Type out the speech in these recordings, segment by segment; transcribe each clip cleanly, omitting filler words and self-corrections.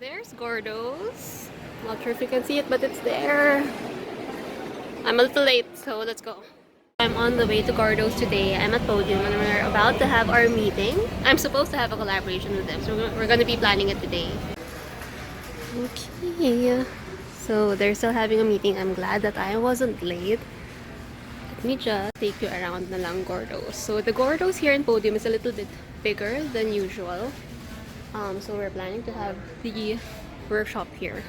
there's Gordo's. Not sure if you can see it, but it's there. I'm a little late, so let's go. I'm on the way to Gordo's today. I'm at Podium and we're about to have our meeting. I'm supposed to have a collaboration with them, so we're going to be planning it today. Okay, so they're still having a meeting. I'm glad that I wasn't late. Let me just take you around na lang Gordo's. So the Gordo's here in Podium is a little bit bigger than usual. So we're planning to have the workshop here.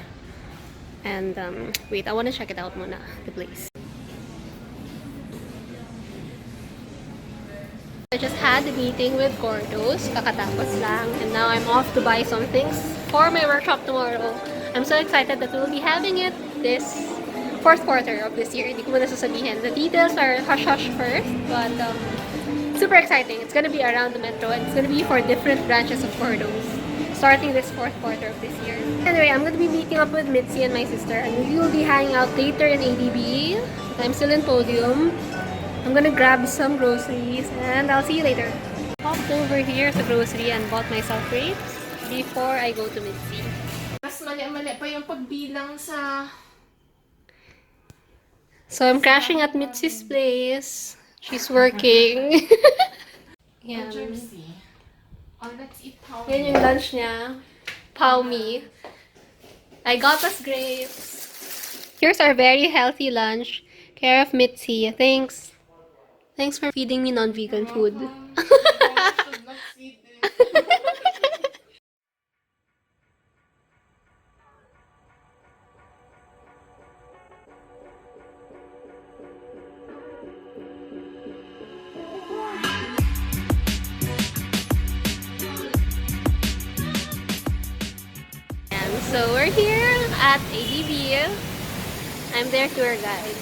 And wait, I want to check it out muna, the place. I just had a meeting with Gordo's, kakatapos lang, and now I'm off to buy some things for my workshop tomorrow. I'm so excited that we'll be having it this fourth quarter of this year. Hindi ko muna sasabihin. The details are hush-hush first, but super exciting. It's gonna be around the metro and it's gonna be for different branches of Gordo's, starting this fourth quarter of this year. Anyway, I'm gonna be meeting up with Mitzi and my sister, and we will be hanging out later in ADB. I'm still in Podium. I'm gonna grab some groceries and I'll see you later. Popped over here sa grocery and bought myself grapes before I go to Mitzi. Mas mali-mali pa yung pagbilang sa... So I'm crashing at Mitzi's place. She's working. Yan. Jirbie. Oh, let's eat pao. Yan yung lunch niya. Pao me. I got us grapes. Here's our very healthy lunch. Care of Mitzi. Thanks. Thanks for feeding me non-vegan food. Should not see this. And so we're here at ADB. I'm their tour guide.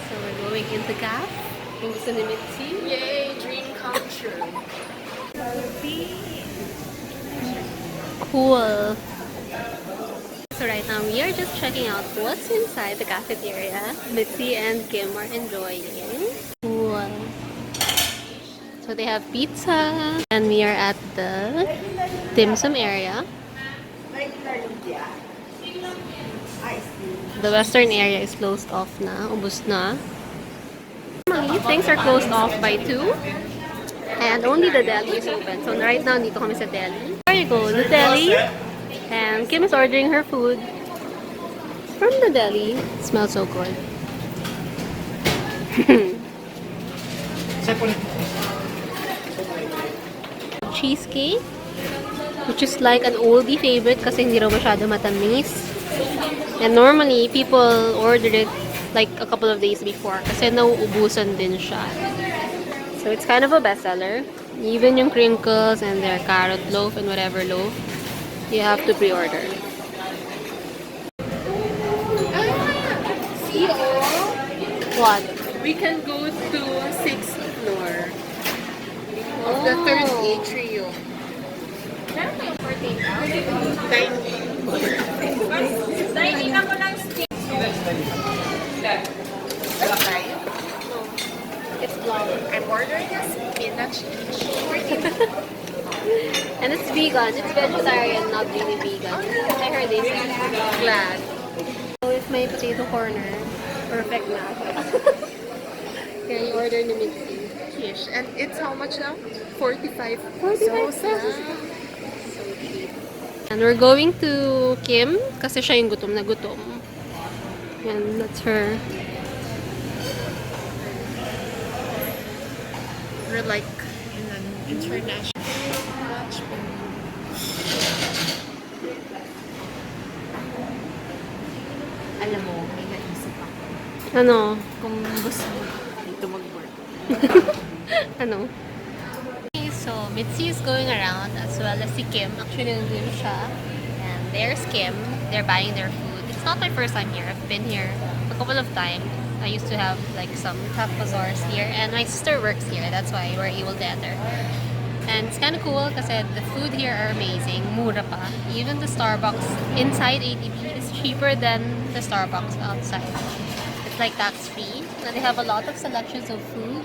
So we're going into Caf. Yung gusto ni Mitzi. Yay! Dream come true. Cool. So right now we are just checking out what's inside the cafeteria. Mitzi and Kim are enjoying. Cool. So they have pizza. And we are at the dim sum area. The western area is closed off na. Ubus na. Normally, things are closed off by 2. And only the deli is open. So right now, dito kami sa deli. There you go, the deli. And Kim is ordering her food from the deli. It smells so good. Cheesecake, which is like an oldie favorite kasi hindi raw masyado matamis. And normally, people order it like a couple of days before kasi nauubusan din siya. So it's kind of a bestseller. Even yung crinkles and their carrot loaf and whatever loaf, you have to pre-order. See all? What? We can go to 6th floor of the 3rd atrium. Dining ako lang steak. It's vlog. I'm ordering a spinach dish. And it's vegan. It's vegetarian, not really vegan. I heard they say. Glad. So it's my potato corner. Perfect na. Kaya yung order ni Mitzi. Fish. And it's how much now? 45. 45 So cheap. And we're going to Kim kasi siya yung gutom na gutom. And that's her. we're like in an international lunch. Alam mo, may naisip ako. Ano? Kung gusto mo dito mag-work. Ano? Okay, so Mitzi is going around as well as si Kim. Actually, nandun siya. And there's Kim. They're buying their food. It's not my first time here. I've been here a couple of times. I used to have like some craft bazaars here. And my sister works here. That's why we're able to enter. And it's kind of cool kasi the food here are amazing. Mura pa. Even the Starbucks inside ADB is cheaper than the Starbucks outside. It's like tax-free. And they have a lot of selections of food.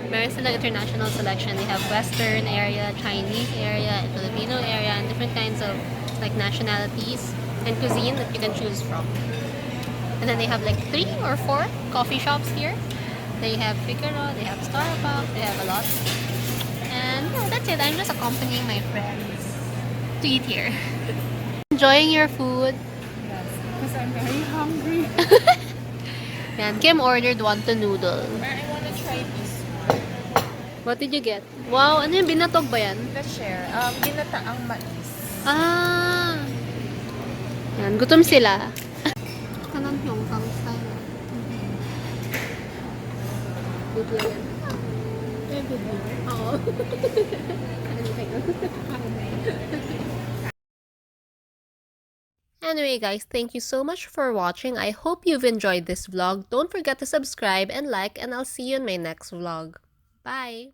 Meron silang international selection. They have Western area, Chinese area, and Filipino area and different kinds of like nationalities and cuisine that you can choose from. And then they have like 3 or 4 coffee shops here. They have Figaro, they have Starbucks, they have a lot. And yeah, that's it. I'm just accompanying my friends to eat here. Enjoying your food. Yes, because I'm very hungry. Yan, Kim ordered wonton noodle. I want to try this. What did you get? Wow, ano yung binatog ba yan? The share. Ginataang mais. Ah! Yan, gutom sila. Kanan yung kang style. Good lang yan. Oo. Anyway guys, thank you so much for watching. I hope you've enjoyed this vlog. Don't forget to subscribe and like, and I'll see you in my next vlog. Bye!